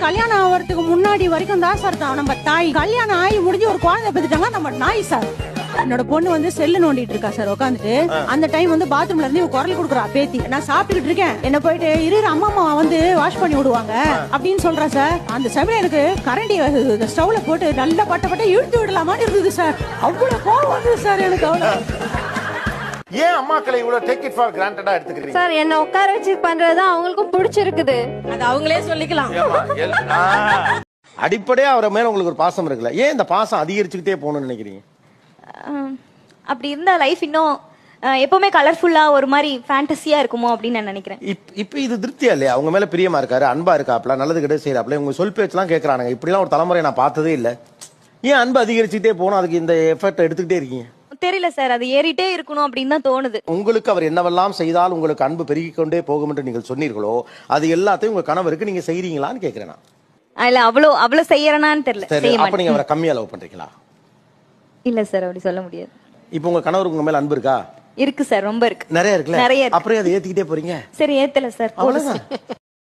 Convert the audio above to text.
கல்யாணம் ஆகிறதுக்கு முன்னாடி வரைக்கும் தான் சார் நம்ம தாய். கல்யாணம் ஆகி முடிஞ்சு ஒரு குழந்தை பெற்றுட்டாங்க நம்ம நாய் சார். என்னோட பொண்ணு வந்து செல்லு நோண்டிட்டு இருக்கா சார் உட்காந்துட்டு. அந்த டைம் வந்து பாத்ரூம்ல இருந்து குரல் கொடுக்குறா பேத்தி. நான் சாப்பிட்டுக்கிட்டு இருக்கேன், என்ன போயிட்டு இரு அம்மா அம்மா வந்து வாஷ் பண்ணி விடுவாங்க அப்படின்னு சொல்றா சார். அந்த சமயம் எனக்கு கரண்டி ஸ்டவ்ல போட்டு நல்லா பட்ட இழுத்து விடலாமான்னு இருந்தது சார். அவ்வளவு கோவம் வந்தது சார் எனக்கு. அவ்வளவு ஏன் அம்மாக்களை இவ்வளவு டேக் இட் ஃபார் கிராண்டடா எடுத்துக்கிறீங்க சார்? என்ன உட்கார வச்சு பண்றது அவங்களுக்கும் பிடிச்சிருக்குது, அது அவங்களே சொல்லிக்கலாம். அடிப்படையா அவரை மேல உங்களுக்கு ஒரு பாசம் இருக்குல்ல, ஏன் இந்த பாசம் அதிகரிச்சுக்கிட்டே போகணும்னு நினைக்கிறீங்க? அப்படி இருந்தா லைஃப் இன்னும் எப்பவுமே கலர்ஃபுல்லா ஒரு மாதிரி ஃபேண்டசியா இருக்குமோ அப்படின்னு நான் நினைக்கிறேன். இப்ப இது திருப்தியா இல்லையா? அவங்க மேல பிரியமா இருக்காரு, அன்பா இருக்காப்ல, நல்லது கிட்ட செய்யறாப்ல, உங்க சொல் பேச்செல்லாம் கேட்கறானுங்க. இப்படி எல்லாம் ஒரு தலைமுறை நான் பார்த்ததே இல்ல. ஏன் அன்பு அதிகரிச்சுட்டே போகணும்? அதுக்கு இந்த எஃபர்ட் எடுத்துக்கிட்டே இருக்கீங்க? தெரியல சார், அது ஏறிட்டே இருக்கணும் அப்படின்னு தான் தோணுது. உங்களுக்கு அவர் என்னவெல்லாம் செய்தால் உங்களுக்கு அன்பு பெருகிக் கொண்டே போகும் என்று நீங்கள் சொன்னீர்களோ அது எல்லாத்தையும் உங்க கணவருக்கு நீங்க செய்றீங்களான்னு கேக்குறேன். இல்ல அவ்வளவு செய்யறேனான்னு தெரியல. அப்ப நீங்க அவரை கம்மியா லவ் பண்றீங்களா? இல்ல சார், அப்படி சொல்ல முடியாது. இப்போ உங்க கணவருக்கு உங்க மேல அன்பு இருக்கா? இருக்கு சார், ரொம்ப இருக்கு, நிறைய இருக்குல்ல. நிறைய. அப்புறம் அதை ஏத்திக்கிட்டே போறீங்க. சரி, ஏத்தல சார். அவ்வளவுதான்.